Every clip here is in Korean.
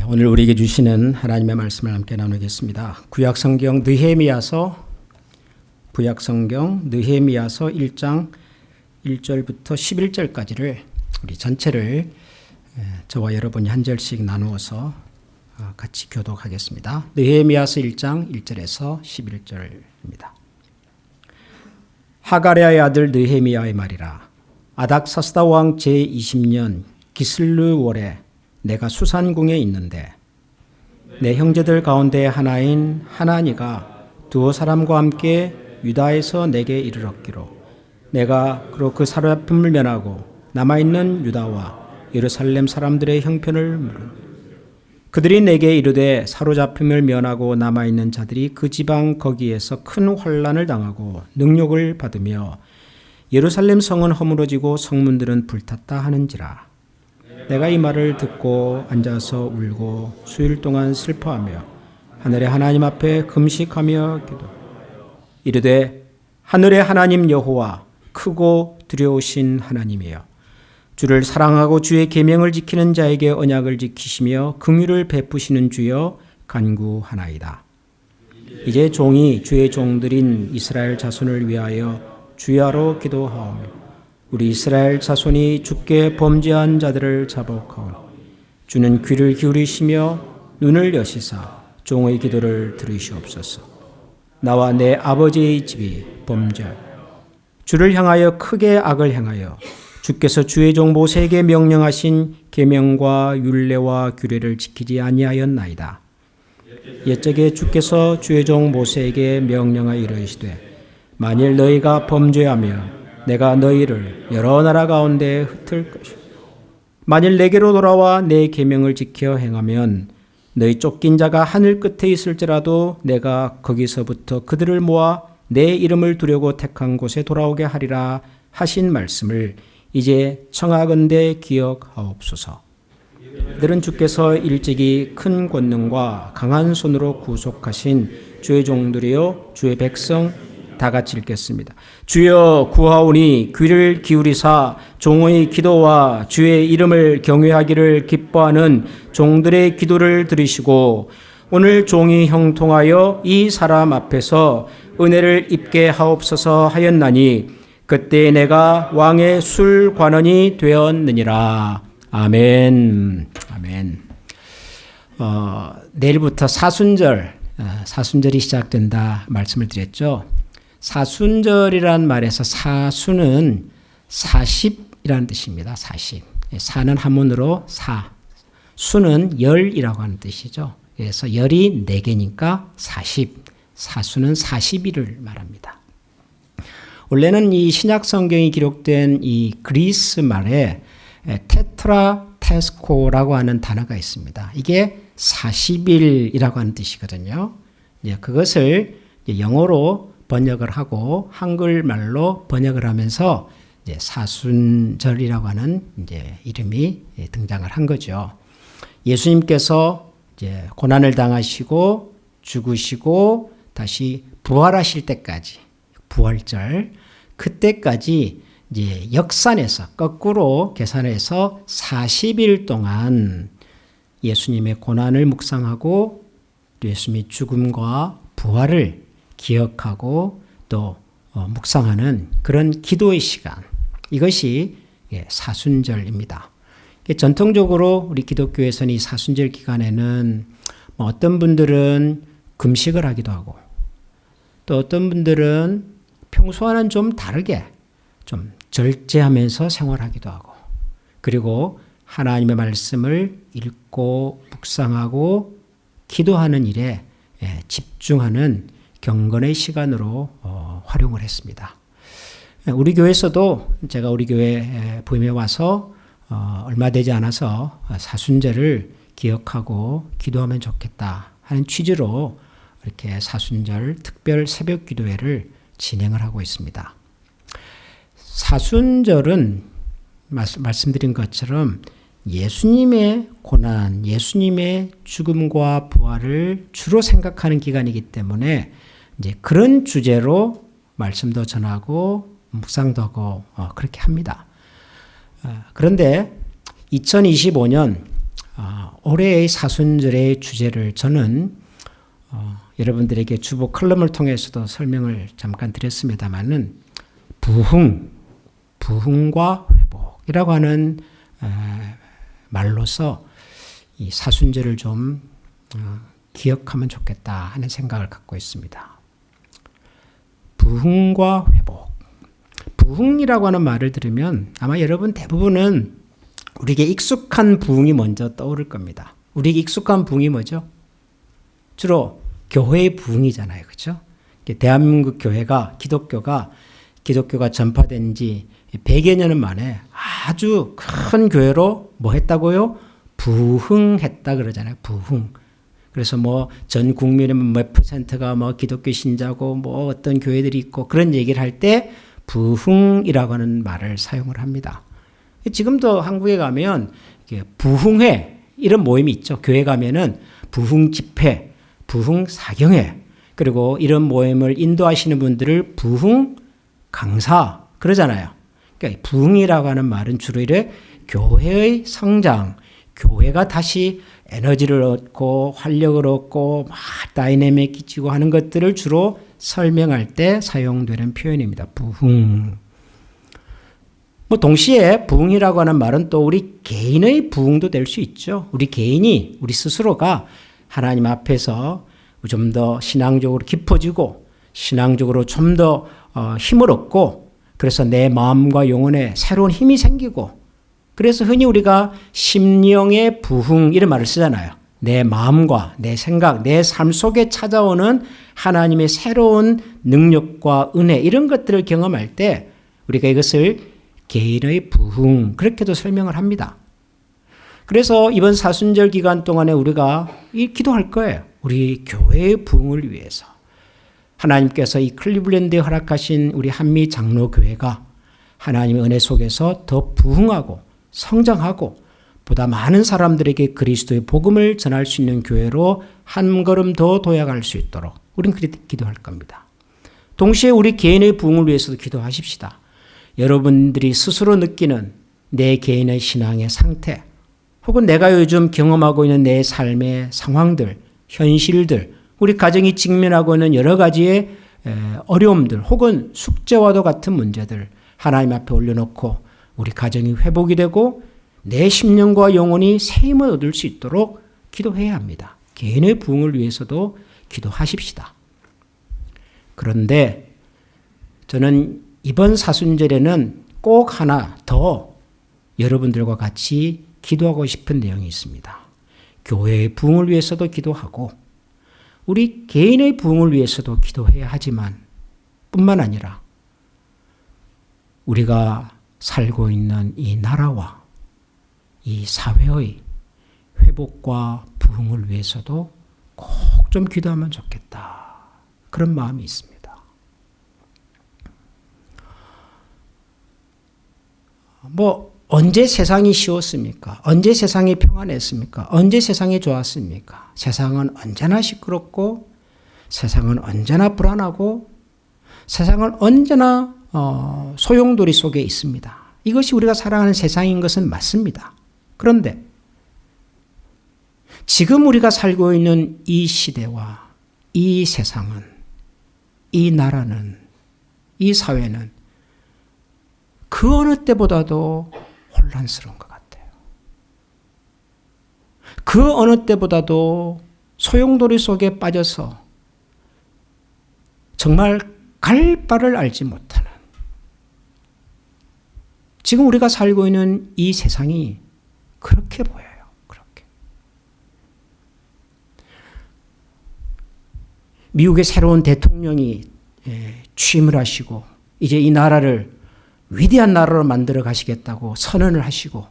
오늘 우리에게 주시는 하나님의 말씀을 함께 나누겠습니다. 구약성경 느헤미야서 1장 1절부터 11절까지를 우리 전체를 저와 여러분이 한 절씩 나누어서 같이 교독하겠습니다. 느헤미야서 1장 1절에서 11절입니다. 하가랴의 아들 느헤미야의 말이라. 아닥사스다 왕 제20년 기슬르월에 내가 수산궁에 있는데 내 형제들 가운데 하나인 하나니가 두어 사람과 함께 유다에서 내게 이르렀기로 내가 그로 그 사로잡힘을 면하고 남아있는 유다와 예루살렘 사람들의 형편을 물은 그들이 내게 이르되 사로잡힘을 면하고 남아있는 자들이 그 지방 거기에서 큰 환난을 당하고 능욕을 받으며 예루살렘 성은 허물어지고 성문들은 불탔다 하는지라. 내가 이 말을 듣고 앉아서 울고 수일 동안 슬퍼하며 하늘의 하나님 앞에 금식하며 기도 이르되 하늘의 하나님 여호와 크고 두려우신 하나님이여 주를 사랑하고 주의 계명을 지키는 자에게 언약을 지키시며 긍휼을 베푸시는 주여 간구하나이다. 이제 종이 주의 종들인 이스라엘 자손을 위하여 주야로 기도하오며 우리 이스라엘 자손이 주께 범죄한 자들을 자복하오니 주는 귀를 기울이시며 눈을 여시사 종의 기도를 들으시옵소서. 나와 내 아버지의 집이 범죄하여 주를 향하여 크게 악을 행하여 주께서 주의 종 모세에게 명령하신 계명과 율례와 규례를 지키지 아니하였나이다. 옛적에 주께서 주의 종 모세에게 명령하여 이르시되 만일 너희가 범죄하며 내가 너희를 여러 나라 가운데 흩을 것이요 만일 내게로 돌아와 내 계명을 지켜 행하면 너희 쫓긴 자가 하늘 끝에 있을지라도 내가 거기서부터 그들을 모아 내 이름을 두려고 택한 곳에 돌아오게 하리라 하신 말씀을 이제 청하건대 기억하옵소서. 이들은 주께서 일찍이 큰 권능과 강한 손으로 구속하신 주의 종들이요 주의 백성 다 같이 읽겠습니다. 주여 구하오니 귀를 기울이사 종의 기도와 주의 이름을 경외하기를 기뻐하는 종들의 기도를 들으시고 오늘 종이 형통하여 이 사람 앞에서 은혜를 입게 하옵소서 하였나니 그때 내가 왕의 술관원이 되었느니라. 아멘. 아멘. 내일부터 사순절이 시작된다 말씀을 드렸죠. 사순절이란 말에서 사수는 40이라는 뜻입니다. 40. 사는 한문으로 사. 수는 열이라고 하는 뜻이죠. 그래서 열이 4개니까 40. 사수는 40일을 말합니다. 원래는 이 신약 성경이 기록된 이 그리스 말에 테트라테스코라고 하는 단어가 있습니다. 이게 40일이라고 하는 뜻이거든요. 그것을 영어로 번역을 하고 한글말로 번역을 하면서 이제 사순절이라고 하는 이제 이름이 등장을 한 거죠. 예수님께서 이제 고난을 당하시고 죽으시고 다시 부활하실 때까지 부활절 그때까지 이제 역산해서 거꾸로 계산해서 40일 동안 예수님의 고난을 묵상하고 예수님의 죽음과 부활을 기억하고 또 묵상하는 그런 기도의 시간. 이것이 사순절입니다. 전통적으로 우리 기독교에서는 이 사순절 기간에는 어떤 분들은 금식을 하기도 하고 또 어떤 분들은 평소와는 좀 다르게 좀 절제하면서 생활하기도 하고 그리고 하나님의 말씀을 읽고 묵상하고 기도하는 일에 집중하는 경건의 시간으로 활용을 했습니다. 우리 교회에서도 제가 우리 교회 부임해 와서 얼마 되지 않아서 사순절을 기억하고 기도하면 좋겠다 하는 취지로 이렇게 사순절 특별 새벽 기도회를 진행을 하고 있습니다. 사순절은 말씀드린 것처럼 예수님의 고난, 예수님의 죽음과 부활을 주로 생각하는 기간이기 때문에 이제 그런 주제로 말씀도 전하고 묵상도 하고 그렇게 합니다. 그런데 2025년 올해의 사순절의 주제를 저는 여러분들에게 주보 컬럼을 통해서도 설명을 잠깐 드렸습니다만은 부흥과 회복이라고 하는 말로서 이 사순절을 좀 기억하면 좋겠다 하는 생각을 갖고 있습니다. 부흥과 회복. 부흥이라고 하는 말을 들으면 아마 여러분 대부분은 우리에게 익숙한 부흥이 먼저 떠오를 겁니다. 우리에게 익숙한 부흥이 뭐죠? 주로 교회의 부흥이잖아요. 그렇죠? 대한민국 교회가 기독교가 전파된 지 100여 년 만에 아주 큰 교회로 뭐 했다고요? 부흥했다 그러잖아요. 부흥. 그래서 뭐 전 국민의 몇 퍼센트가 뭐 기독교 신자고 뭐 어떤 교회들이 있고 그런 얘기를 할 때 부흥이라고 하는 말을 사용을 합니다. 지금도 한국에 가면 부흥회 이런 모임이 있죠. 교회 가면은 부흥 집회, 부흥 사경회, 그리고 이런 모임을 인도하시는 분들을 부흥 강사 그러잖아요. 그러니까 부흥이라고 하는 말은 주로 이래 교회의 성장, 교회가 다시 에너지를 얻고 활력을 얻고 막 다이내믹해지고 하는 것들을 주로 설명할 때 사용되는 표현입니다. 부흥. 뭐 동시에 부흥이라고 하는 말은 또 우리 개인의 부흥도 될 수 있죠. 우리 개인이 우리 스스로가 하나님 앞에서 좀 더 신앙적으로 깊어지고 신앙적으로 좀 더 힘을 얻고 그래서 내 마음과 영혼에 새로운 힘이 생기고 그래서 흔히 우리가 심령의 부흥 이런 말을 쓰잖아요. 내 마음과 내 생각, 내 삶 속에 찾아오는 하나님의 새로운 능력과 은혜 이런 것들을 경험할 때 우리가 이것을 개인의 부흥 그렇게도 설명을 합니다. 그래서 이번 사순절 기간 동안에 우리가 기도할 거예요. 우리 교회의 부흥을 위해서. 하나님께서 이 클리블랜드에 허락하신 우리 한미 장로교회가 하나님의 은혜 속에서 더 부흥하고 성장하고 보다 많은 사람들에게 그리스도의 복음을 전할 수 있는 교회로 한 걸음 더 도약할 수 있도록 우리는 그렇게 기도할 겁니다. 동시에 우리 개인의 부흥을 위해서도 기도하십시다. 여러분들이 스스로 느끼는 내 개인의 신앙의 상태 혹은 내가 요즘 경험하고 있는 내 삶의 상황들, 현실들, 우리 가정이 직면하고 있는 여러 가지의 어려움들 혹은 숙제와도 같은 문제들 하나님 앞에 올려놓고 우리 가정이 회복이 되고 내 심령과 영혼이 새 힘을 얻을 수 있도록 기도해야 합니다. 개인의 부흥을 위해서도 기도하십시다. 그런데 저는 이번 사순절에는 꼭 하나 더 여러분들과 같이 기도하고 싶은 내용이 있습니다. 교회의 부흥을 위해서도 기도하고 우리 개인의 부흥을 위해서도 기도해야 하지만 뿐만 아니라 우리가 살고 있는 이 나라와 이 사회의 회복과 부흥을 위해서도 꼭 좀 기도하면 좋겠다. 그런 마음이 있습니다. 뭐 언제 세상이 쉬웠습니까? 언제 세상이 평안했습니까? 언제 세상이 좋았습니까? 세상은 언제나 시끄럽고 세상은 언제나 불안하고 세상은 언제나 소용돌이 속에 있습니다. 이것이 우리가 살아가는 세상인 것은 맞습니다. 그런데 지금 우리가 살고 있는 이 시대와 이 세상은, 이 나라는, 이 사회는 그 어느 때보다도 혼란스러운 것 같아요. 그 어느 때보다도 소용돌이 속에 빠져서 정말 갈 바를 알지 못하는 지금 우리가 살고 있는 이 세상이 그렇게 보여요. 그렇게. 미국의 새로운 대통령이 취임을 하시고 이제 이 나라를 위대한 나라로 만들어 가시겠다고 선언을 하시고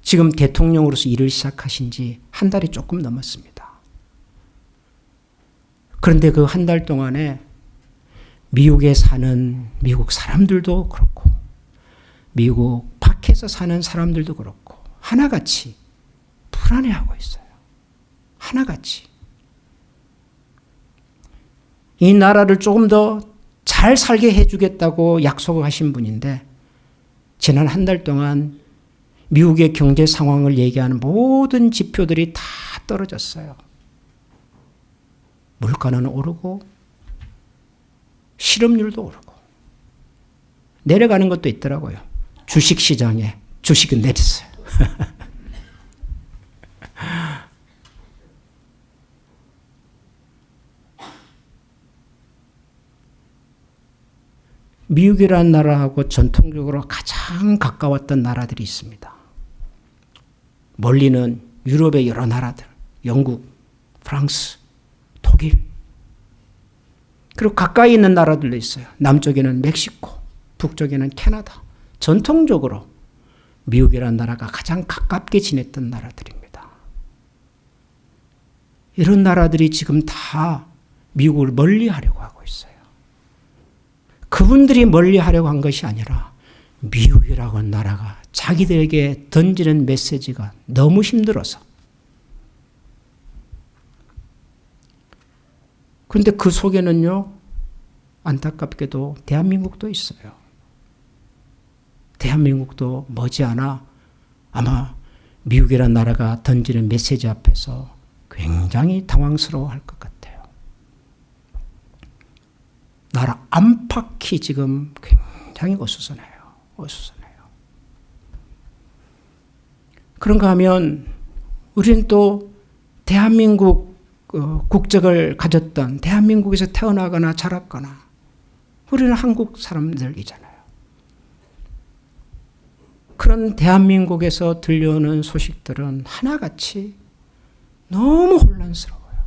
지금 대통령으로서 일을 시작하신 지 한 달이 조금 넘었습니다. 그런데 그 한 달 동안에 미국에 사는 미국 사람들도 그렇고 미국 밖에서 사는 사람들도 그렇고 하나같이 불안해하고 있어요. 하나같이. 이 나라를 조금 더 잘 살게 해주겠다고 약속을 하신 분인데 지난 한 달 동안 미국의 경제 상황을 얘기하는 모든 지표들이 다 떨어졌어요. 물가는 오르고 실업률도 오르고 내려가는 것도 있더라고요. 주식시장에 주식은 내렸어요. 미국이라는 나라하고 전통적으로 가장 가까웠던 나라들이 있습니다. 멀리는 유럽의 여러 나라들, 영국, 프랑스, 독일, 그리고 가까이 있는 나라들도 있어요. 남쪽에는 멕시코, 북쪽에는 캐나다. 전통적으로 미국이라는 나라가 가장 가깝게 지냈던 나라들입니다. 이런 나라들이 지금 다 미국을 멀리하려고 하고 있어요. 그분들이 멀리하려고 한 것이 아니라 미국이라고 하는 나라가 자기들에게 던지는 메시지가 너무 힘들어서. 그런데 그 속에는요, 안타깝게도 대한민국도 있어요. 대한민국도 머지않아 아마 미국이라는 나라가 던지는 메시지 앞에서 굉장히 당황스러워할 것 같아요. 나라 안팎이 지금 굉장히 어수선해요. 어수선해요. 그런가 하면 우리는 또 대한민국 국적을 가졌던, 대한민국에서 태어나거나 자랐거나 우리는 한국 사람들이잖아요. 그런 대한민국에서 들려오는 소식들은 하나같이 너무 혼란스러워요.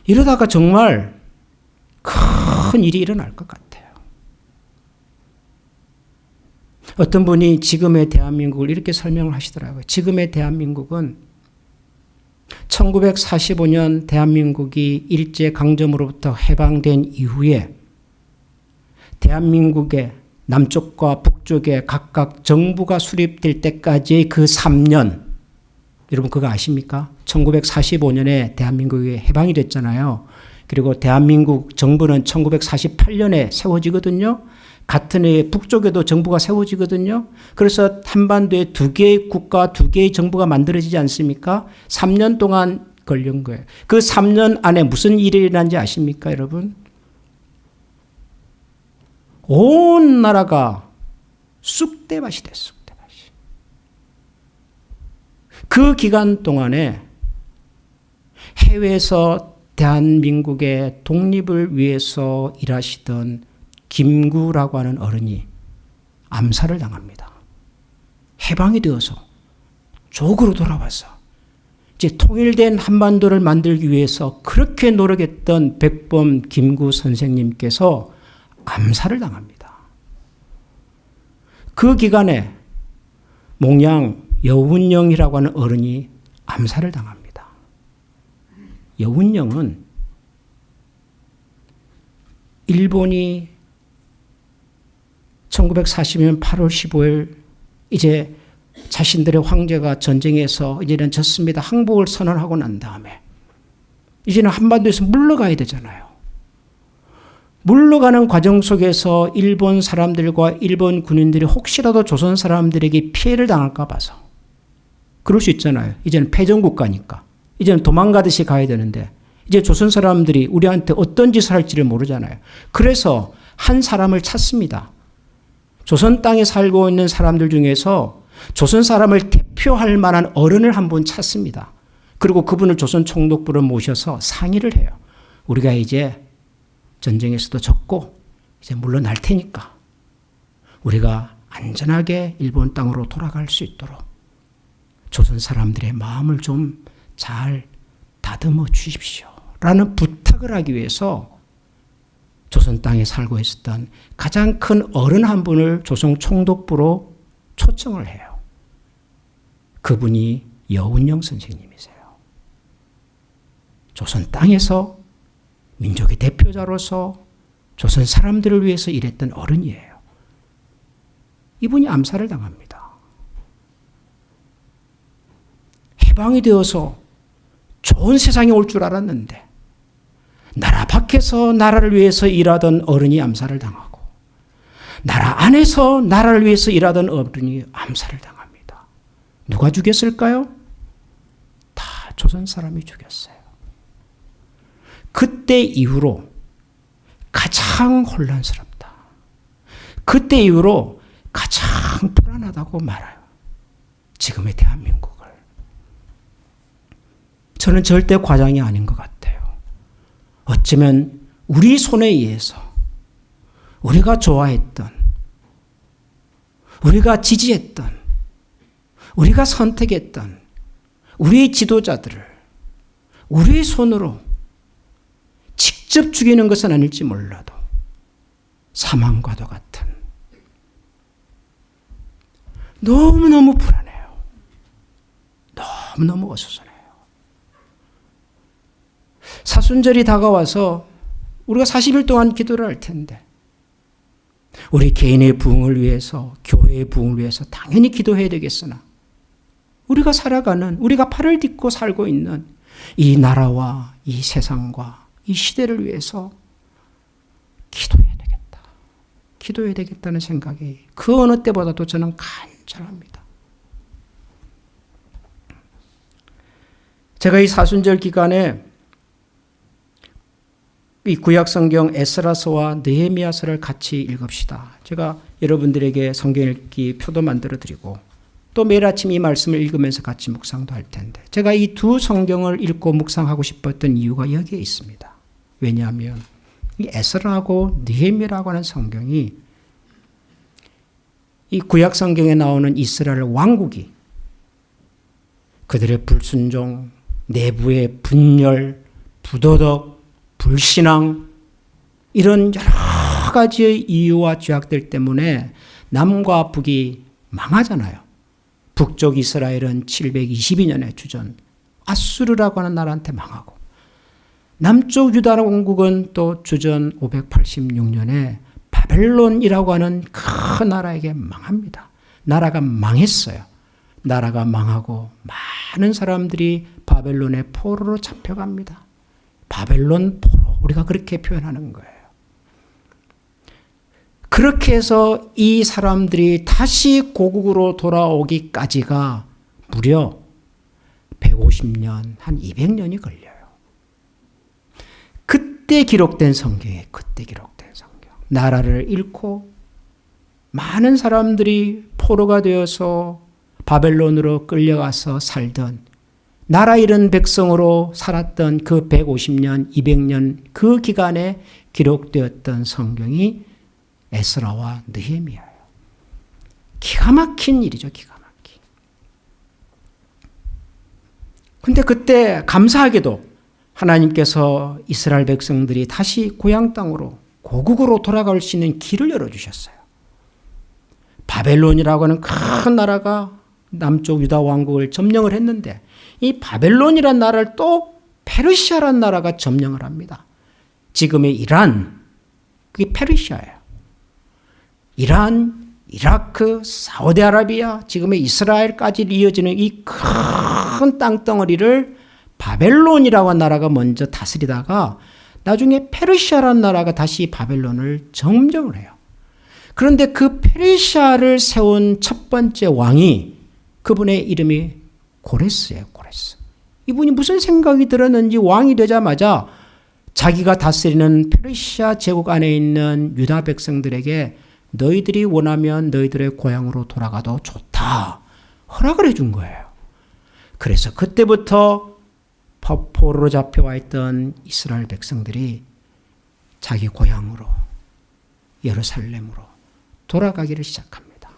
이러다가 정말 큰 일이 일어날 것 같아요. 어떤 분이 지금의 대한민국을 이렇게 설명을 하시더라고요. 지금의 대한민국은 1945년 대한민국이 일제강점으로부터 해방된 이후에 대한민국의 남쪽과 북쪽에 각각 정부가 수립될 때까지의 그 3년, 여러분 그거 아십니까? 1945년에 대한민국이 해방이 됐잖아요. 그리고 대한민국 정부는 1948년에 세워지거든요. 같은 해에 북쪽에도 정부가 세워지거든요. 그래서 한반도에 두 개의 국가, 두 개의 정부가 만들어지지 않습니까? 3년 동안 걸린 거예요. 그 3년 안에 무슨 일이 일어난지 아십니까, 여러분? 온 나라가 쑥대밭이 됐어요. 쑥대밭이. 그 기간 동안에 해외에서 대한민국의 독립을 위해서 일하시던 김구라고 하는 어른이 암살을 당합니다. 해방이 되어서 조국으로 돌아와서 이제 통일된 한반도를 만들기 위해서 그렇게 노력했던 백범 김구 선생님께서 암살을 당합니다. 그 기간에 몽양 여운령이라고 하는 어른이 암살을 당합니다. 여운령은 일본이 1940년 8월 15일 이제 자신들의 황제가 전쟁에서 이제는 졌습니다. 항복을 선언하고 난 다음에 이제는 한반도에서 물러가야 되잖아요. 물러가는 과정 속에서 일본 사람들과 일본 군인들이 혹시라도 조선 사람들에게 피해를 당할까 봐서 그럴 수 있잖아요. 이제는 패전국가니까. 이제는 도망가듯이 가야 되는데 이제 조선 사람들이 우리한테 어떤 짓을 할지를 모르잖아요. 그래서 한 사람을 찾습니다. 조선 땅에 살고 있는 사람들 중에서 조선 사람을 대표할 만한 어른을 한 분 찾습니다. 그리고 그분을 조선 총독부로 모셔서 상의를 해요. 우리가 이제 전쟁에서도 졌고 이제 물러날 테니까 우리가 안전하게 일본 땅으로 돌아갈 수 있도록 조선 사람들의 마음을 좀 잘 다듬어 주십시오. 라는 부탁을 하기 위해서 조선 땅에 살고 있었던 가장 큰 어른 한 분을 조선 총독부로 초청을 해요. 그분이 여운령 선생님이세요. 조선 땅에서 민족의 대표자로서 조선 사람들을 위해서 일했던 어른이에요. 이분이 암살을 당합니다. 해방이 되어서 좋은 세상이 올 줄 알았는데 나라 밖에서 나라를 위해서 일하던 어른이 암살을 당하고 나라 안에서 나라를 위해서 일하던 어른이 암살을 당합니다. 누가 죽였을까요? 다 조선 사람이 죽였어요. 그때 이후로 가장 혼란스럽다. 그때 이후로 가장 불안하다고 말해요. 지금의 대한민국을. 저는 절대 과장이 아닌 것 같아요. 어쩌면 우리 손에 의해서 우리가 좋아했던, 우리가 지지했던, 우리가 선택했던 우리 지도자들을 우리 손으로 직접 죽이는 것은 아닐지 몰라도 사망과도 같은 너무너무 불안해요. 너무너무 어수선해요. 사순절이 다가와서 우리가 40일 동안 기도를 할 텐데 우리 개인의 부흥을 위해서, 교회의 부흥을 위해서 당연히 기도해야 되겠으나 우리가 살아가는, 우리가 팔을 딛고 살고 있는 이 나라와 이 세상과 이 시대를 위해서 기도해야 되겠다. 기도해야 되겠다는 생각이 그 어느 때보다도 저는 간절합니다. 제가 이 사순절 기간에 이 구약성경 에스라서와 느헤미야서를 같이 읽읍시다. 제가 여러분들에게 성경 읽기 표도 만들어 드리고 또 매일 아침 이 말씀을 읽으면서 같이 묵상도 할 텐데 제가 이 두 성경을 읽고 묵상하고 싶었던 이유가 여기에 있습니다. 왜냐하면 이 에스라하고 느헤미야라고 하는 성경이 이 구약성경에 나오는 이스라엘 왕국이 그들의 불순종, 내부의 분열, 부도덕, 불신앙 이런 여러 가지의 이유와 죄악들 때문에 남과 북이 망하잖아요. 북쪽 이스라엘은 722년에 주전 아수르라고 하는 나라한테 망하고 남쪽 유다 왕국은 또 주전 586년에 바벨론이라고 하는 큰 나라에게 망합니다. 나라가 망했어요. 나라가 망하고 많은 사람들이 바벨론의 포로로 잡혀갑니다. 바벨론 포로, 우리가 그렇게 표현하는 거예요. 그렇게 해서 이 사람들이 다시 고국으로 돌아오기까지가 무려 150년, 한 200년이 걸려요. 그때 기록된 성경에 그때 기록된 성경. 나라를 잃고 많은 사람들이 포로가 되어서 바벨론으로 끌려가서 살던 나라 잃은 백성으로 살았던 그 150년, 200년 그 기간에 기록되었던 성경이 에스라와 느헤미야예요. 기가 막힌 일이죠. 기가 막힌. 근데 그때 감사하게도 하나님께서 이스라엘 백성들이 다시 고향 땅으로 고국으로 돌아갈 수 있는 길을 열어주셨어요. 바벨론이라고 하는 큰 나라가 남쪽 유다 왕국을 점령을 했는데 이 바벨론이라는 나라를 또 페르시아라는 나라가 점령을 합니다. 지금의 이란, 그게 페르시아예요. 이란, 이라크, 사우디아라비아, 지금의 이스라엘까지 이어지는 이 큰 땅덩어리를 바벨론이라고 하는 나라가 먼저 다스리다가 나중에 페르시아라는 나라가 다시 바벨론을 점령을 해요. 그런데 그 페르시아를 세운 첫 번째 왕이 그분의 이름이 고레스예요. 고레스. 이분이 무슨 생각이 들었는지 왕이 되자마자 자기가 다스리는 페르시아 제국 안에 있는 유다 백성들에게 너희들이 원하면 너희들의 고향으로 돌아가도 좋다. 허락을 해준 거예요. 그래서 그때부터 포로로 잡혀와 있던 이스라엘 백성들이 자기 고향으로 예루살렘으로 돌아가기를 시작합니다.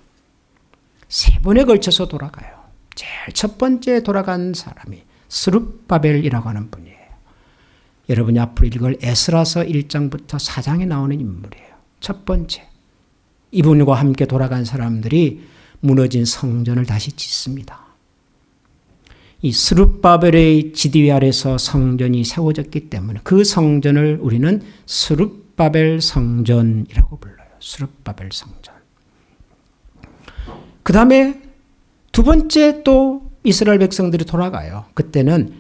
3번에 걸쳐서 돌아가요. 제일 첫 번째 돌아간 사람이 스룹바벨이라고 하는 분이에요. 여러분이 앞으로 읽을 에스라서 1장부터 4장에 나오는 인물이에요. 첫 번째. 이분과 함께 돌아간 사람들이 무너진 성전을 다시 짓습니다. 이 스룹바벨의 지휘 아래서 성전이 세워졌기 때문에 그 성전을 우리는 스룹바벨 성전이라고 불러요. 스룹바벨 성전. 그 다음에 두 번째 또 이스라엘 백성들이 돌아가요. 그때는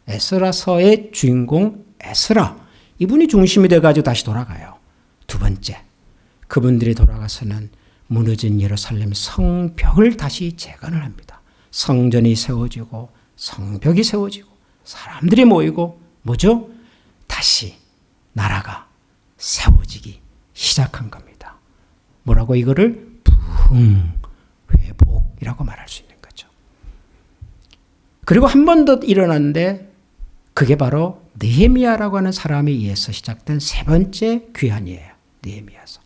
에스라서의 주인공 에스라. 이분이 중심이 돼가지고 다시 돌아가요. 두 번째. 그분들이 돌아가서는 무너진 예루살렘 성벽을 다시 재건을 합니다. 성전이 세워지고 성벽이 세워지고 사람들이 모이고 뭐죠? 다시 나라가 세워지기 시작한 겁니다. 뭐라고 이거를 부흥회복이라고 말할 수 있는 거죠. 그리고 한 번 더 일어났는데 그게 바로 느헤미야라고 하는 사람에 의해서 시작된 세 번째 귀환이에요. 느헤미야서.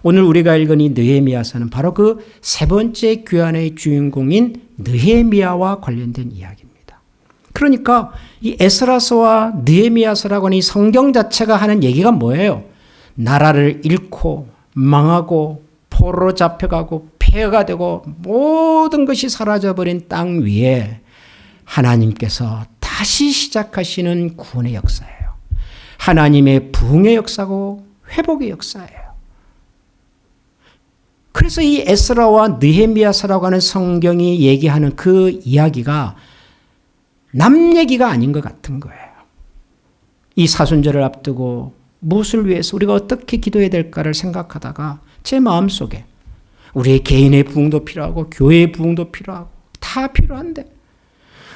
오늘 우리가 읽은 이 느헤미야서는 바로 그 세 번째 귀환의 주인공인 느헤미야와 관련된 이야기입니다. 그러니까 이 에스라서와 느헤미야서라고 하는 이 성경 자체가 하는 얘기가 뭐예요? 나라를 잃고 망하고 포로로 잡혀가고 폐허가 되고 모든 것이 사라져버린 땅 위에 하나님께서 다시 시작하시는 구원의 역사예요. 하나님의 부흥의 역사고 회복의 역사예요. 그래서 이 에스라와 느헤미야서라고 하는 성경이 얘기하는 그 이야기가 남 얘기가 아닌 것 같은 거예요. 이 사순절을 앞두고 무엇을 위해서 우리가 어떻게 기도해야 될까를 생각하다가 제 마음속에 우리의 개인의 부흥도 필요하고 교회의 부흥도 필요하고 다 필요한데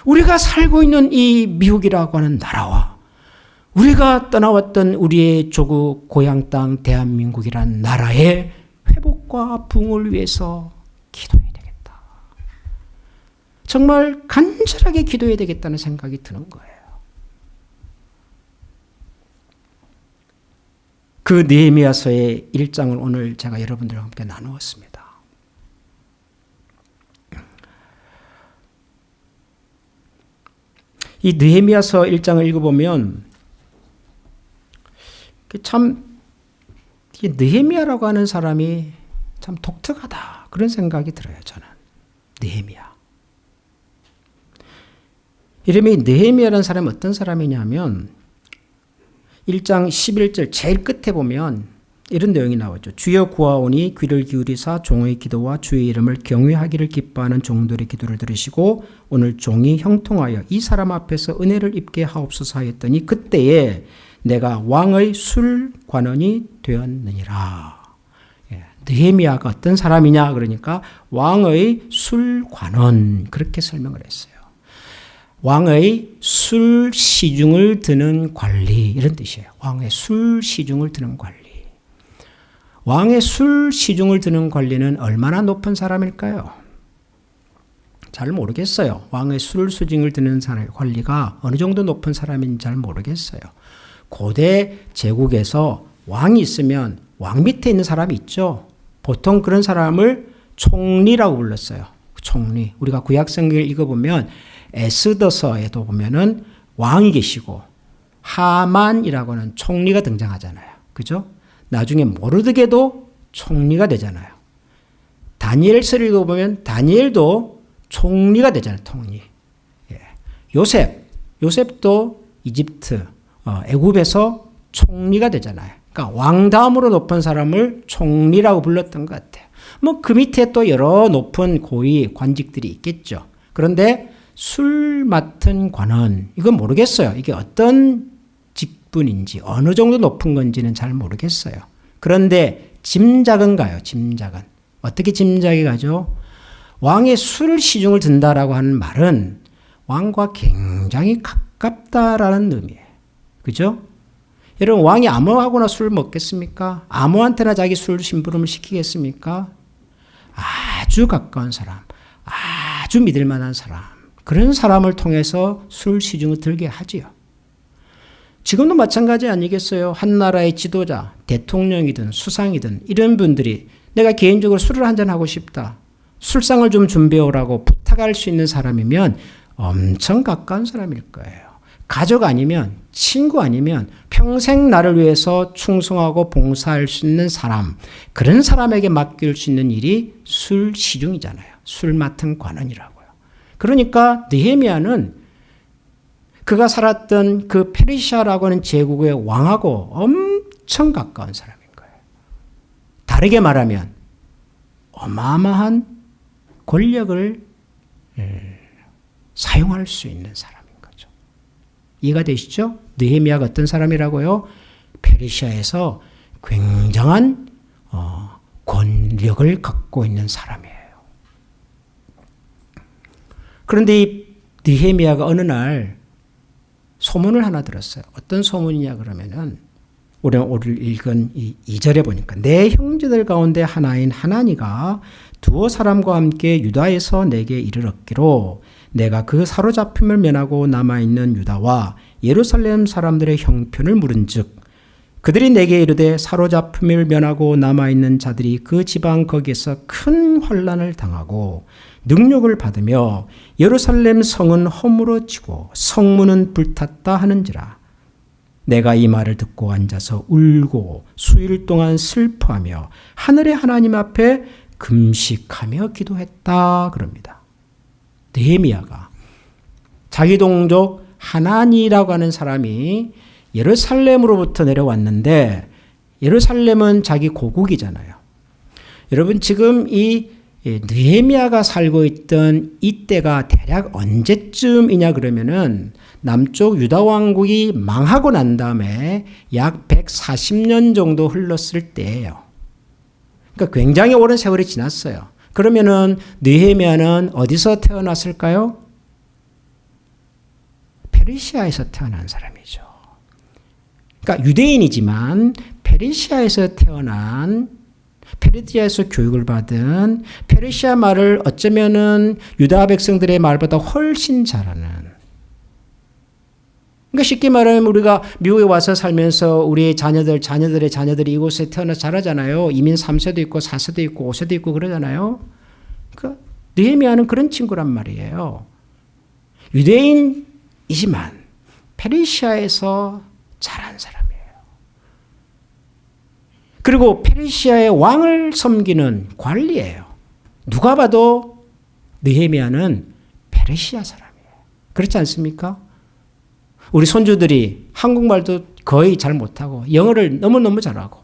우리가 살고 있는 이 미국이라고 하는 나라와 우리가 떠나왔던 우리의 조국 고향 땅 대한민국이라는 나라의 회복과 부흥을 위해서 기도해야 되겠다. 정말 간절하게 기도해야 되겠다는 생각이 드는 거예요. 그 느헤미야서의 1장을 오늘 제가 여러분들과 함께 나누었습니다. 이 느헤미야서 1장을 읽어보면 참 느헤미야라고 하는 사람이 참 독특하다 그런 생각이 들어요. 저는 느헤미야. 이름이 느헤미야라는 사람이 어떤 사람이냐면 1장 11절 제일 끝에 보면 이런 내용이 나오죠. 주여 구하오니 귀를 기울이사 종의 기도와 주의 이름을 경외하기를 기뻐하는 종들의 기도를 들으시고 오늘 종이 형통하여 이 사람 앞에서 은혜를 입게 하옵소서 하였더니 그때에 내가 왕의 술관원이 되었느니라. 느헤미야가 어떤 사람이냐 그러니까 왕의 술관원 그렇게 설명을 했어요. 왕의 술 시중을 드는 관리 이런 뜻이에요. 왕의 술 시중을 드는 관리. 왕의 술 시중을 드는 관리는 얼마나 높은 사람일까요? 잘 모르겠어요. 왕의 술 시중을 드는 사람 관리가 어느 정도 높은 사람인지 잘 모르겠어요. 고대 제국에서 왕이 있으면 왕 밑에 있는 사람이 있죠. 보통 그런 사람을 총리라고 불렀어요. 총리. 우리가 구약성경을 읽어보면 에스더서에도 보면은 왕이 계시고 하만이라고 하는 총리가 등장하잖아요. 그죠? 나중에 모르드게도 총리가 되잖아요. 다니엘서를 읽어보면 다니엘도 총리가 되잖아요. 총리. 예. 요셉도 이집트, 애굽에서 총리가 되잖아요. 그러니까 왕 다음으로 높은 사람을 총리라고 불렀던 것 같아요. 뭐 그 밑에 또 여러 높은 고위 관직들이 있겠죠. 그런데 술 맡은 관원, 이건 모르겠어요. 이게 어떤 직분인지 어느 정도 높은 건지는 잘 모르겠어요. 그런데 짐작은 가요. 짐작은. 어떻게 짐작이 가죠? 왕의 술 시중을 든다라고 하는 말은 왕과 굉장히 가깝다라는 의미예요. 그죠? 여러분 왕이 아무하고나 술 먹겠습니까? 아무한테나 자기 술 심부름을 시키겠습니까? 아주 가까운 사람, 아주 믿을 만한 사람, 그런 사람을 통해서 술 시중을 들게 하지요. 지금도 마찬가지 아니겠어요? 한 나라의 지도자, 대통령이든 수상이든 이런 분들이 내가 개인적으로 술을 한잔하고 싶다. 술상을 좀 준비해오라고 부탁할 수 있는 사람이면 엄청 가까운 사람일 거예요. 가족 아니면 친구 아니면 평생 나를 위해서 충성하고 봉사할 수 있는 사람, 그런 사람에게 맡길 수 있는 일이 술 시중이잖아요. 술 맡은 관원이라고요. 그러니까 느헤미야는 그가 살았던 그 페르시아라고 하는 제국의 왕하고 엄청 가까운 사람인 거예요. 다르게 말하면 어마어마한 권력을 사용할 수 있는 사람인 거죠. 이해가 되시죠? 느헤미야가 어떤 사람이라고요? 페르시아에서 굉장한 권력을 갖고 있는 사람이에요. 그런데 이 느헤미야가 어느 날 소문을 하나 들었어요. 어떤 소문이냐 그러면은 우리가 오늘 읽은 이 2절에 보니까 내 형제들 가운데 하나인 하나니가 두어 사람과 함께 유다에서 내게 이르렀기로 내가 그 사로잡힘을 면하고 남아있는 유다와 예루살렘 사람들의 형편을 물은즉 그들이 내게 이르되 사로잡힘을 면하고 남아있는 자들이 그 지방 거기에서 큰 환난을 당하고 능력을 받으며 예루살렘 성은 허물어지고 성문은 불탔다 하는지라. 내가 이 말을 듣고 앉아서 울고 수일 동안 슬퍼하며 하늘의 하나님 앞에 금식하며 기도했다 그럽니다. 느헤미야가 자기 동족 하나니라고 하는 사람이 예루살렘으로부터 내려왔는데 예루살렘은 자기 고국이잖아요. 여러분 지금 이 느헤미야가 살고 있던 이때가 대략 언제쯤이냐 그러면은 남쪽 유다 왕국이 망하고 난 다음에 약 140년 정도 흘렀을 때예요. 그러니까 굉장히 오랜 세월이 지났어요. 그러면은 느헤미야는 어디서 태어났을까요? 페르시아에서 태어난 사람이죠. 그러니까 유대인이지만 페르시아에서 태어난 페르시아에서 교육을 받은 페르시아 말을 어쩌면은 유다 백성들의 말보다 훨씬 잘하는. 그러니까 쉽게 말하면 우리가 미국에 와서 살면서 우리의 자녀들의 자녀들이 이곳에 태어나서 자라잖아요. 이민 3세도 있고 4세도 있고 5세도 있고 그러잖아요. 그러니까 느헤미야는 그런 친구란 말이에요. 유대인이지만 페르시아에서 자란 사람이에요. 그리고 페르시아의 왕을 섬기는 관리예요. 누가 봐도 느헤미야는 페르시아 사람이에요. 그렇지 않습니까? 우리 손주들이 한국말도 거의 잘 못하고 영어를 너무너무 잘하고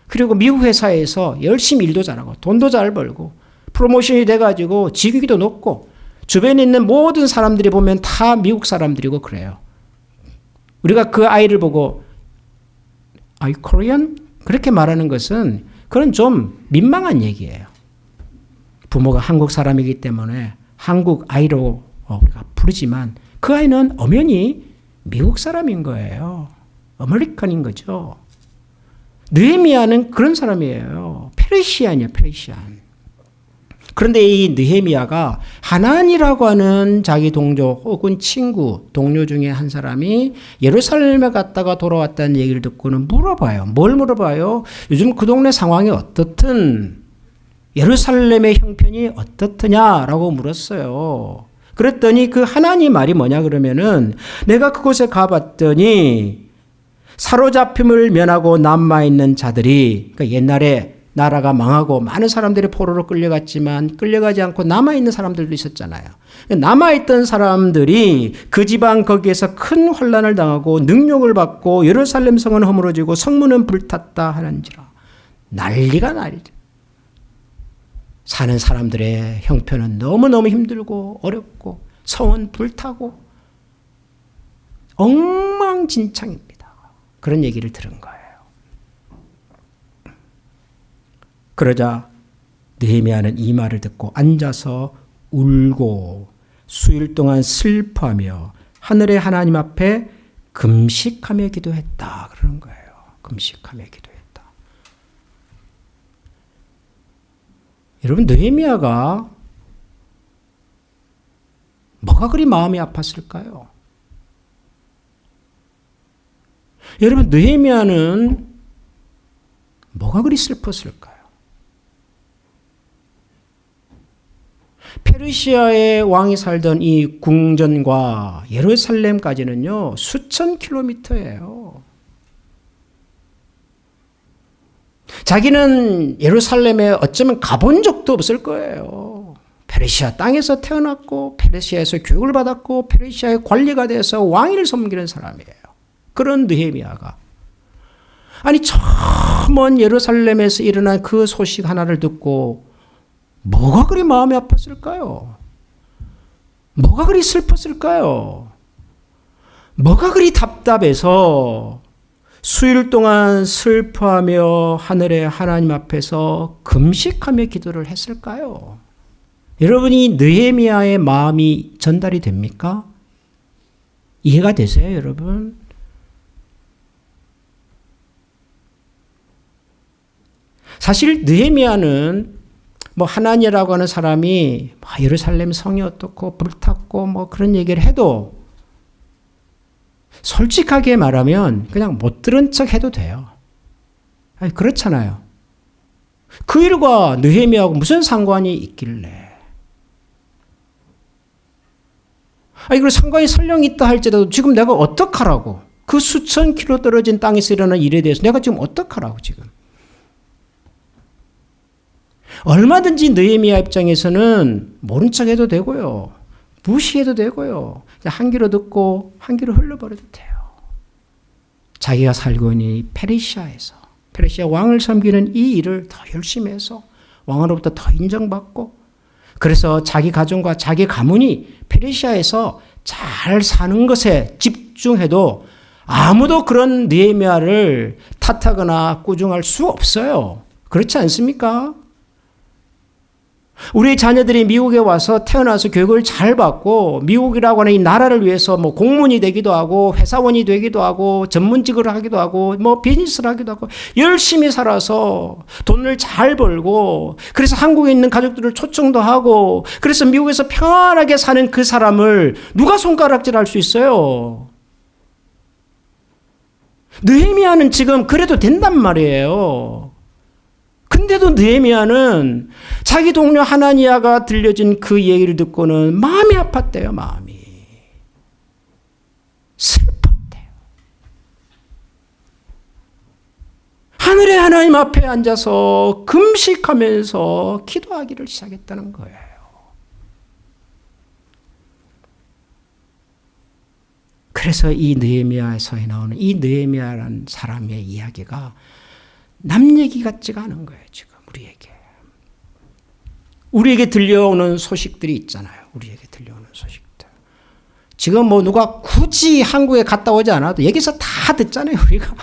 그리고 미국 회사에서 열심히 일도 잘하고 돈도 잘 벌고 프로모션이 돼가지고 직위도 높고 주변에 있는 모든 사람들이 보면 다 미국 사람들이고 그래요. 우리가 그 아이를 보고 Are you Korean? 그렇게 말하는 것은 그건 좀 민망한 얘기예요. 부모가 한국 사람이기 때문에 한국 아이로 우리가 부르지만 그 아이는 엄연히 미국 사람인 거예요. 아메리칸인 거죠. 느헤미야는 그런 사람이에요. 페르시안이에요. 페르시안. 그런데 이 느헤미야가 하나니라고 하는 자기 동족 혹은 친구, 동료 중에 한 사람이 예루살렘에 갔다가 돌아왔다는 얘기를 듣고는 물어봐요. 뭘 물어봐요? 요즘 그 동네 상황이 어떻든 예루살렘의 형편이 어떻느냐라고 물었어요. 그랬더니 그 하나니 말이 뭐냐 그러면은 내가 그곳에 가봤더니 사로잡힘을 면하고 남아있는 자들이 그러니까 옛날에 나라가 망하고 많은 사람들이 포로로 끌려갔지만 끌려가지 않고 남아있는 사람들도 있었잖아요. 남아있던 사람들이 그 지방 거기에서 큰 환난을 당하고 능욕을 받고 예루살렘 성은 허물어지고 성문은 불탔다 하는지라. 난리가 난리죠. 사는 사람들의 형편은 너무너무 힘들고 어렵고 성은 불타고 엉망진창입니다. 그런 얘기를 들은 거예요. 그러자 느헤미야는 이 말을 듣고 앉아서 울고 수일 동안 슬퍼하며 하늘의 하나님 앞에 금식하며 기도했다. 그러는 거예요. 금식하며 기도했다. 여러분 느헤미야가 뭐가 그리 마음이 아팠을까요? 여러분 느헤미야는 뭐가 그리 슬펐을까요? 페르시아의 왕이 살던 이 궁전과 예루살렘까지는요 수천 킬로미터예요. 자기는 예루살렘에 어쩌면 가본 적도 없을 거예요. 페르시아 땅에서 태어났고 페르시아에서 교육을 받았고 페르시아의 관리가 돼서 왕위를 섬기는 사람이에요. 그런 느헤미야가 아니 저 먼 예루살렘에서 일어난 그 소식 하나를 듣고 뭐가 그리 마음이 아팠을까요? 뭐가 그리 슬펐을까요? 뭐가 그리 답답해서 수일 동안 슬퍼하며 하늘의 하나님 앞에서 금식하며 기도를 했을까요? 여러분이 느헤미야의 마음이 전달이 됩니까? 이해가 되세요, 여러분? 사실 느헤미야는 하나니라고 하는 사람이 예루살렘 성이 어떻고 불탔고 그런 얘기를 해도 솔직하게 말하면 그냥 못 들은 척 해도 돼요. 아니, 그렇잖아요. 그 일과 느헤미야하고 무슨 상관이 있길래. 그리고 상관이 설령 있다 할지라도 지금 내가 어떡하라고. 그 수천 킬로 떨어진 땅에서 일어난 일에 대해서 내가 지금 어떡하라고 지금. 얼마든지 느헤미야 입장에서는 모른 척 해도 되고요. 무시해도 되고요. 한 귀로 듣고 한 귀로 흘려버려도 돼요. 자기가 살고 있는 페르시아에서 페르시아 왕을 섬기는 이 일을 더 열심히 해서 왕으로부터 더 인정받고 그래서 자기 가정과 자기 가문이 페르시아에서 잘 사는 것에 집중해도 아무도 그런 느헤미야를 탓하거나 꾸중할 수 없어요. 그렇지 않습니까? 우리 자녀들이 미국에 와서 태어나서 교육을 잘 받고 미국이라고 하는 이 나라를 위해서 공무원이 되기도 하고 회사원이 되기도 하고 전문직을 하기도 하고 비즈니스를 하기도 하고 열심히 살아서 돈을 잘 벌고 그래서 한국에 있는 가족들을 초청도 하고 그래서 미국에서 편안하게 사는 그 사람을 누가 손가락질할 수 있어요? 느헤미야는 지금 그래도 된단 말이에요. 근데도 느헤미야는 자기 동료 하나니야가 들려준 그 얘기를 듣고는 마음이 아팠대요. 마음이. 슬펐대요. 하늘의 하나님 앞에 앉아서 금식하면서 기도하기를 시작했다는 거예요. 그래서 이 느헤미야에서 나오는 이 느헤미야라는 사람의 이야기가 남 얘기 같지가 않은 거예요, 지금 우리에게 들려오는 소식들이 있잖아요. 우리에게 들려오는 소식들. 지금 누가 굳이 한국에 갔다 오지 않아도 여기서 다 듣잖아요, 우리가.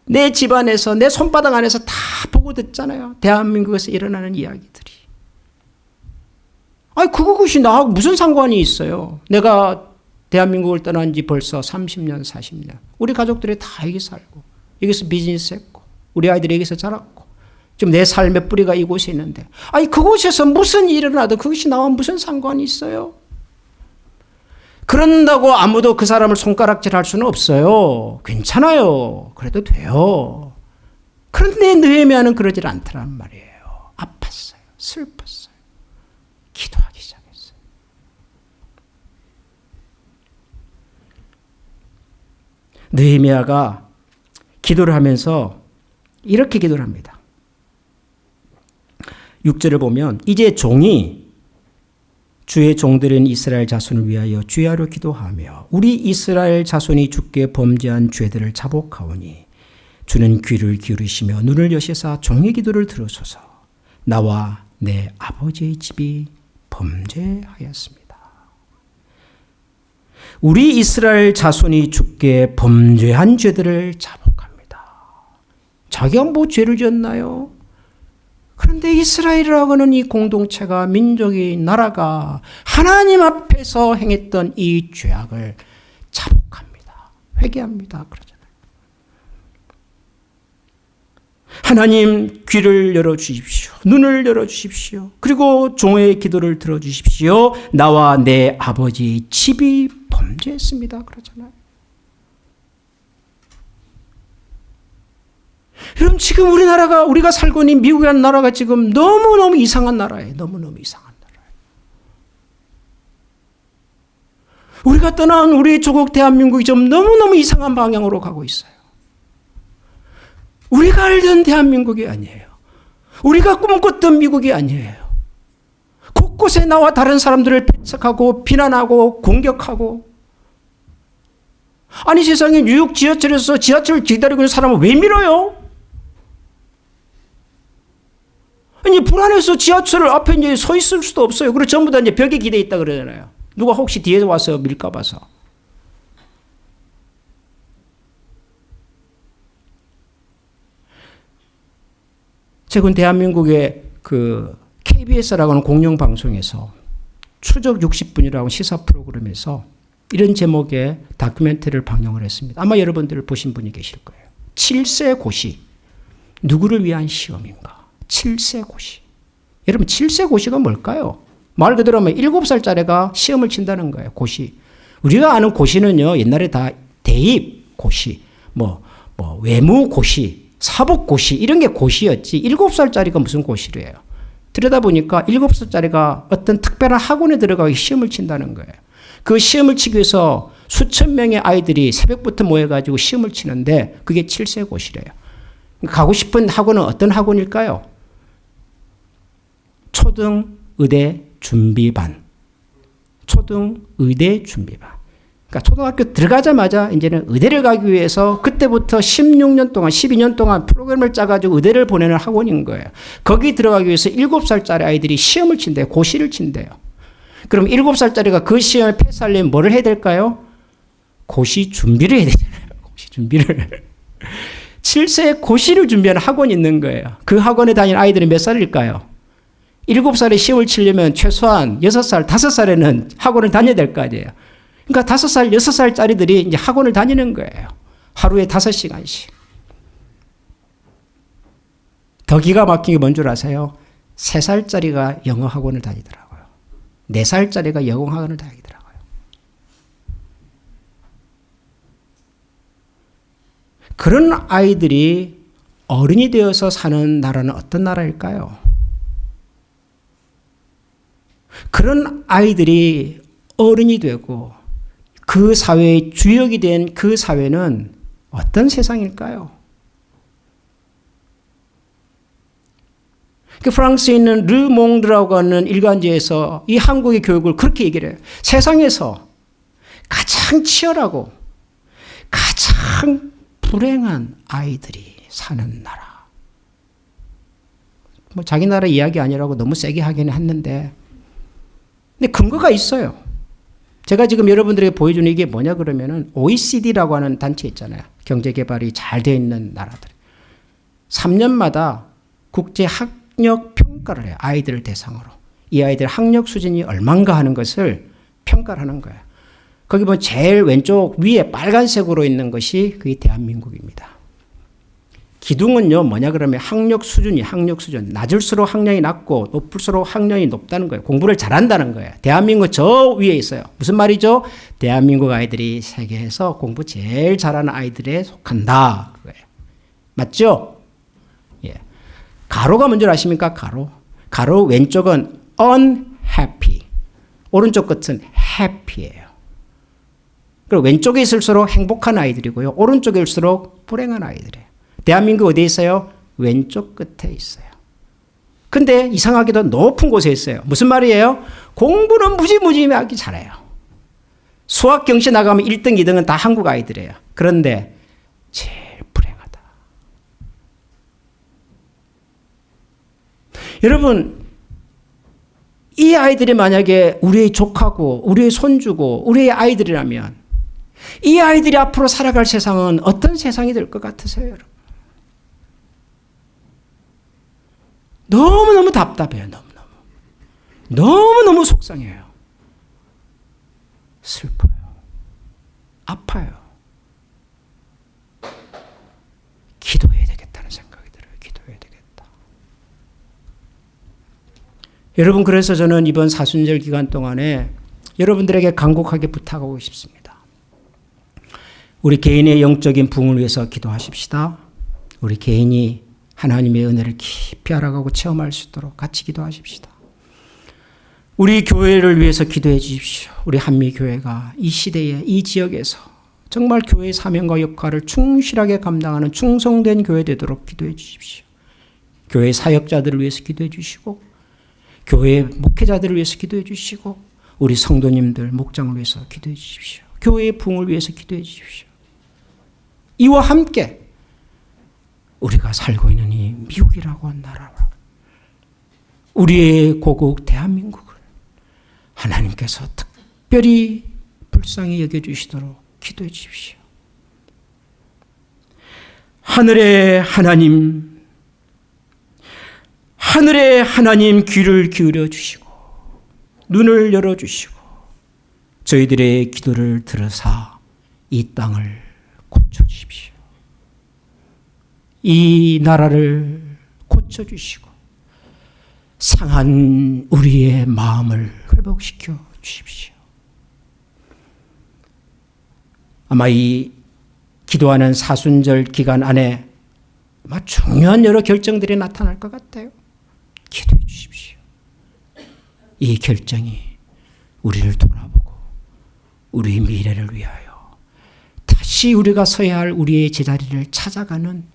내 집안에서, 내 손바닥 안에서 다 보고 듣잖아요. 대한민국에서 일어나는 이야기들이. 그것이 나하고 무슨 상관이 있어요? 내가 대한민국을 떠난 지 벌써 30년, 40년. 우리 가족들이 다 여기 살고. 여기서 비즈니스 했고 우리 아이들이 여기서 자랐고 지금 내 삶의 뿌리가 이곳에 있는데 그곳에서 무슨 일이 일어나도 그것이 나와 무슨 상관이 있어요? 그런다고 아무도 그 사람을 손가락질할 수는 없어요. 괜찮아요. 그래도 돼요. 그런데 느헤미야는 그러질 않더란 말이에요. 아팠어요. 슬펐어요. 기도하기 시작했어요. 느헤미야가 기도를 하면서 이렇게 기도를 합니다. 6절을 보면 이제 종이 주의 종들은 이스라엘 자손을 위하여 주야로 기도하며 우리 이스라엘 자손이 주께 범죄한 죄들을 자복하오니 주는 귀를 기울이시며 눈을 여시사 종의 기도를 들으소서. 나와 내 아버지의 집이 범죄하였습니다. 우리 이스라엘 자손이 주께 범죄한 죄들을 자복합니다. 자기가 죄를 지었나요? 그런데 이스라엘이라고 하는 이 공동체가 민족이 나라가 하나님 앞에서 행했던 이 죄악을 자복합니다. 회개합니다. 그러잖아요. 하나님 귀를 열어주십시오. 눈을 열어주십시오. 그리고 종의 기도를 들어주십시오. 나와 내 아버지의 집이 범죄했습니다. 그러잖아요. 여러분 지금 우리가 살고 있는 미국이라는 나라가 지금 너무너무 이상한 나라예요. 너무너무 이상한 나라예요. 우리가 떠난 우리 조국 대한민국이 좀 너무너무 이상한 방향으로 가고 있어요. 우리가 알던 대한민국이 아니에요. 우리가 꿈꿨던 미국이 아니에요. 곳곳에 나와 다른 사람들을 배척하고 비난하고 공격하고 세상에 뉴욕 지하철에서 지하철을 기다리고 있는 사람을 왜 밀어요? 불안해서 지하철 앞에 이제 서 있을 수도 없어요. 그리고 전부 다 이제 벽에 기대 있다 그러잖아요. 누가 혹시 뒤에서 와서 밀까 봐서. 최근 대한민국의 그 KBS라고 하는 공영방송에서 추적 60분이라고 시사 프로그램에서 이런 제목의 다큐멘터리를 방영을 했습니다. 아마 여러분들 보신 분이 계실 거예요. 7세 고시. 누구를 위한 시험인가? 7세 고시. 여러분 7세 고시가 뭘까요? 말 그대로 하면 7살짜리가 시험을 친다는 거예요. 고시. 우리가 아는 고시는요. 옛날에 다 대입 고시, 외무 고시, 사복 고시 이런 게 고시였지 7살짜리가 무슨 고시래요. 들여다보니까 7살짜리가 어떤 특별한 학원에 들어가서 시험을 친다는 거예요. 그 시험을 치기 위해서 수천 명의 아이들이 새벽부터 모여가지고 시험을 치는데 그게 7세 고시래요. 가고 싶은 학원은 어떤 학원일까요? 초등의대 준비반. 초등의대 준비반. 그러니까 초등학교 들어가자마자 이제는 의대를 가기 위해서 그때부터 16년 동안, 12년 동안 프로그램을 짜가지고 의대를 보내는 학원인 거예요. 거기 들어가기 위해서 7살짜리 아이들이 시험을 친대요. 고시를 친대요. 그럼 7살짜리가 그 시험을 패스하려면 뭐를 해야 될까요? 고시 준비를 해야 되잖아요. 고시 준비를. 7세 고시를 준비하는 학원이 있는 거예요. 그 학원에 다니는 아이들이 몇 살일까요? 7살에 시험을 치려면 최소한 6살, 5살에는 학원을 다녀야 될 거 아니에요. 그러니까 5살, 6살짜리들이 이제 학원을 다니는 거예요. 하루에 5시간씩. 더 기가 막힌 게 뭔 줄 아세요? 3살짜리가 영어 학원을 다니더라고요. 4살짜리가 영어 학원을 다니더라고요. 그런 아이들이 어른이 되어서 사는 나라는 어떤 나라일까요? 그런 아이들이 어른이 되고 그 사회의 주역이 된 그 사회는 어떤 세상일까요? 프랑스에 있는 르몽드라고 하는 일간지에서 이 한국의 교육을 그렇게 얘기를 해요. 세상에서 가장 치열하고 가장 불행한 아이들이 사는 나라. 자기 나라 이야기 아니라고 너무 세게 하긴 했는데 근데 근거가 있어요. 제가 지금 여러분들에게 보여주는 이게 뭐냐 그러면은 OECD라고 하는 단체 있잖아요. 경제개발이 잘 되어 있는 나라들. 3년마다 국제 학력 평가를 해요. 아이들을 대상으로. 이 아이들 학력 수준이 얼마인가 하는 것을 평가를 하는 거예요. 거기 보면 제일 왼쪽 위에 빨간색으로 있는 것이 그게 대한민국입니다. 기둥은요, 뭐냐 그러면 학력 수준. 낮을수록 학력이 낮고 높을수록 학력이 높다는 거예요. 공부를 잘한다는 거예요. 대한민국 저 위에 있어요. 무슨 말이죠? 대한민국 아이들이 세계에서 공부 제일 잘하는 아이들에 속한다. 그거예요. 맞죠? 예. 가로가 뭔지 아십니까? 가로 왼쪽은 unhappy. 오른쪽 끝은 happy예요. 그리고 왼쪽에 있을수록 행복한 아이들이고요. 오른쪽에 있을수록 불행한 아이들이에요. 대한민국 어디에 있어요? 왼쪽 끝에 있어요. 근데 이상하게도 높은 곳에 있어요. 무슨 말이에요? 공부는 무지무지하게 잘해요. 수학 경시 나가면 1등, 2등은 다 한국 아이들이에요. 그런데 제일 불행하다. 여러분, 이 아이들이 만약에 우리의 조카고 우리의 손주고 우리의 아이들이라면 이 아이들이 앞으로 살아갈 세상은 어떤 세상이 될 것 같으세요, 여러분? 너무너무 답답해요. 너무너무 속상해요. 슬퍼요. 아파요. 기도해야 되겠다는 생각이 들어요. 기도해야 되겠다. 여러분, 그래서 저는 이번 사순절 기간 동안에 여러분들에게 간곡하게 부탁하고 싶습니다. 우리 개인의 영적인 부흥을 위해서 기도하십시다. 우리 개인이 하나님의 은혜를 깊이 알아가고 체험할 수 있도록 같이 기도하십시다. 우리 교회를 위해서 기도해 주십시오. 우리 한미교회가 이 시대에 이 지역에서 정말 교회의 사명과 역할을 충실하게 감당하는 충성된 교회 되도록 기도해 주십시오. 교회 사역자들을 위해서 기도해 주시고 교회 목회자들을 위해서 기도해 주시고 우리 성도님들 목장을 위해서 기도해 주십시오. 교회의 부흥을 위해서 기도해 주십시오. 이와 함께 우리가 살고 있는 이 미국이라고 한 나라, 우리의 고국 대한민국을 하나님께서 특별히 불쌍히 여겨주시도록 기도해 주십시오. 하늘의 하나님, 하늘의 하나님 귀를 기울여 주시고 눈을 열어주시고 저희들의 기도를 들으사 이 땅을 고쳐주십시오. 이 나라를 고쳐주시고 상한 우리의 마음을 회복시켜 주십시오. 아마 이 기도하는 사순절 기간 안에 아마 중요한 여러 결정들이 나타날 것 같아요. 기도해 주십시오. 이 결정이 우리를 돌아보고 우리 미래를 위하여 다시 우리가 서야 할 우리의 제자리를 찾아가는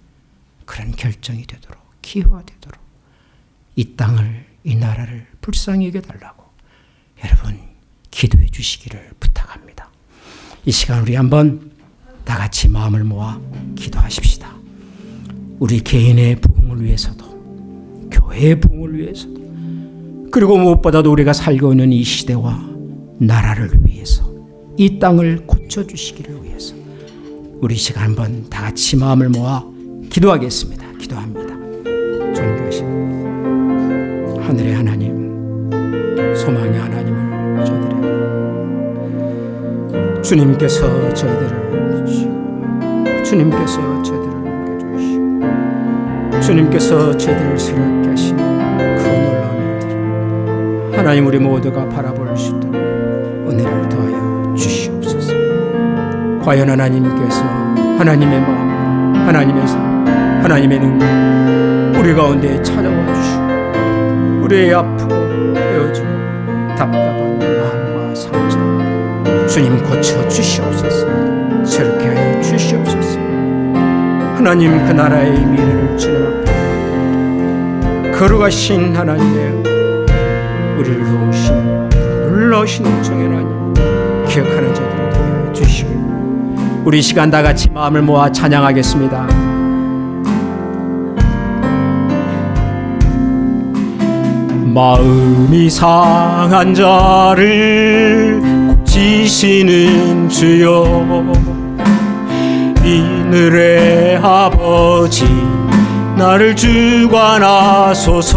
그런 결정이 되도록, 기회가 되도록 이 땅을, 이 나라를 불쌍히 여겨달라고 여러분 기도해 주시기를 부탁합니다. 이 시간 우리 한번 다 같이 마음을 모아 기도하십시다. 우리 개인의 부흥을 위해서도, 교회의 부흥을 위해서도, 그리고 무엇보다도 우리가 살고 있는 이 시대와 나라를 위해서, 이 땅을 고쳐주시기를 위해서 우리 시간 한번 다 같이 마음을 모아 기도하겠습니다. 기도합니다. 존귀하신 하늘의 하나님, 소망의 하나님을 저희들에게 주님께서 저희들을 주시고 주님께서 저희들을 옮겨주시고 주님께서 저희들을 새롭게 하시는 그 놀라운 일들 하나님 우리 모두가 바라볼 수 있도록 은혜를 더하여 주시옵소서. 과연 하나님께서 하나님의 마음, 하나님의 사랑, 하나님의 능력 우리 가운데 찾아와 주시고 우리의 아프고 헤어지고 답답한 마음과 상처 주님 고쳐 주시옵소서. 새롭게 하여 주시옵소서. 하나님 그 나라의 미래를 주님 앞에 거룩하신 하나님의 우리를 도우신 놀라우신 종의 하나님 기억하는 자들이 되게 하여 주시고 우리 시간 다 같이 마음을 모아 찬양하겠습니다. 마음이 상한 자를 고치시는 주여, 이늘의 아버지 나를 주관하소서.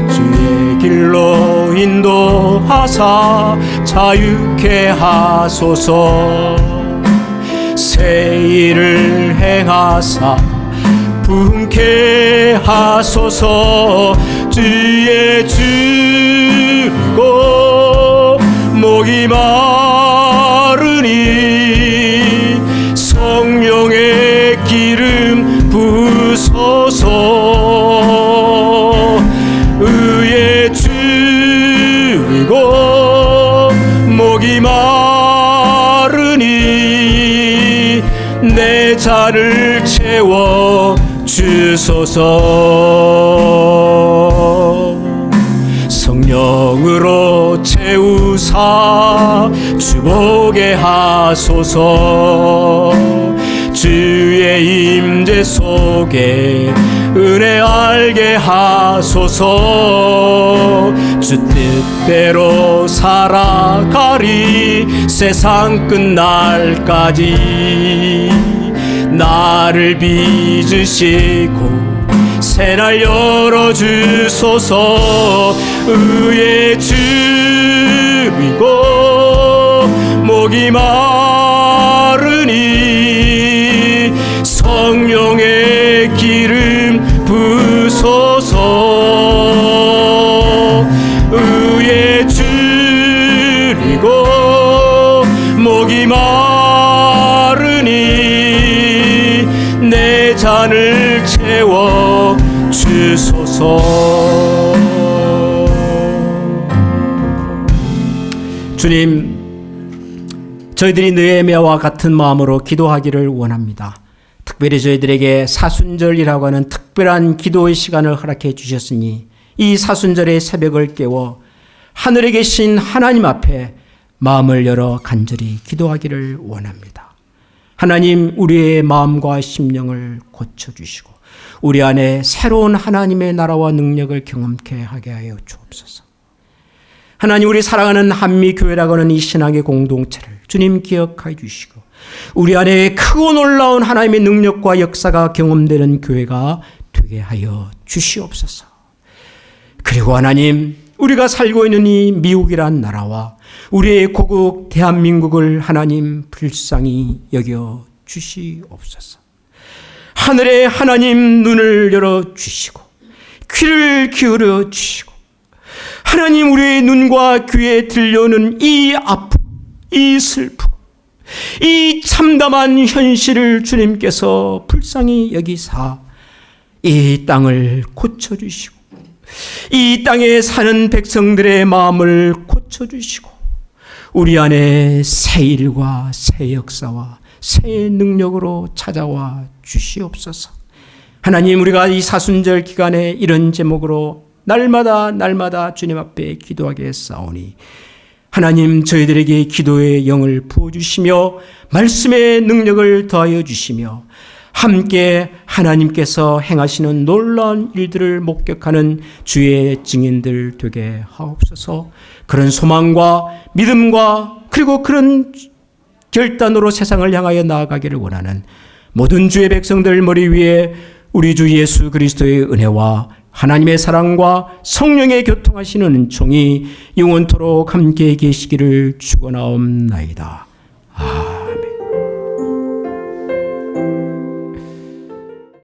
주의 길로 인도하사 자유케 하소서. 새 일을 행하사 부흥케 하소서. 주의 주고 목이 마르니 성령의 기름 부으소서. 의의 주고 목이 마르니 내 잔을 채워 주소서. 성령으로 채우사 주보게 하소서. 주의 임재 속에 은혜 알게 하소서. 주 뜻대로 살아가리 세상 끝날까지. 나를 빚으시고 새날 열어주소서. 의의 주이고 목이 마르니 성령의 기름 부소서. 의의 주이고 목이 마르니 내 잔을 채워 주소서. 주님, 저희들이 느헤미야와 같은 마음으로 기도하기를 원합니다. 특별히 저희들에게 사순절이라고 하는 특별한 기도의 시간을 허락해 주셨으니 이 사순절의 새벽을 깨워 하늘에 계신 하나님 앞에 마음을 열어 간절히 기도하기를 원합니다. 하나님, 우리의 마음과 심령을 고쳐주시고 우리 안에 새로운 하나님의 나라와 능력을 경험케 하게 하여 주옵소서. 하나님, 우리 사랑하는 한미교회라고 하는 이 신앙의 공동체를 주님 기억하여 주시고 우리 안에 크고 놀라운 하나님의 능력과 역사가 경험되는 교회가 되게 하여 주시옵소서. 그리고 하나님, 우리가 살고 있는 이 미국이란 나라와 우리의 고국 대한민국을 하나님 불쌍히 여겨 주시옵소서. 하늘에 하나님 눈을 열어 주시고 귀를 기울여 주시고 하나님 우리의 눈과 귀에 들려오는 이 아픔, 이 슬픔, 이 참담한 현실을 주님께서 불쌍히 여기사 이 땅을 고쳐주시고 이 땅에 사는 백성들의 마음을 고쳐주시고 우리 안에 새 일과 새 역사와 새 능력으로 찾아와 주시옵소서. 하나님, 우리가 이 사순절 기간에 이런 제목으로 날마다 주님 앞에 기도하게 싸우니 하나님, 저희들에게 기도의 영을 부어주시며 말씀의 능력을 더하여 주시며 함께 하나님께서 행하시는 놀라운 일들을 목격하는 주의 증인들 되게 하옵소서. 그런 소망과 믿음과 그리고 그런 결단으로 세상을 향하여 나아가기를 원하는 모든 주의 백성들 머리 위에 우리 주 예수 그리스도의 은혜와 하나님의 사랑과 성령의 교통하시는 은총이 영원토록 함께 계시기를 축원하옵나이다.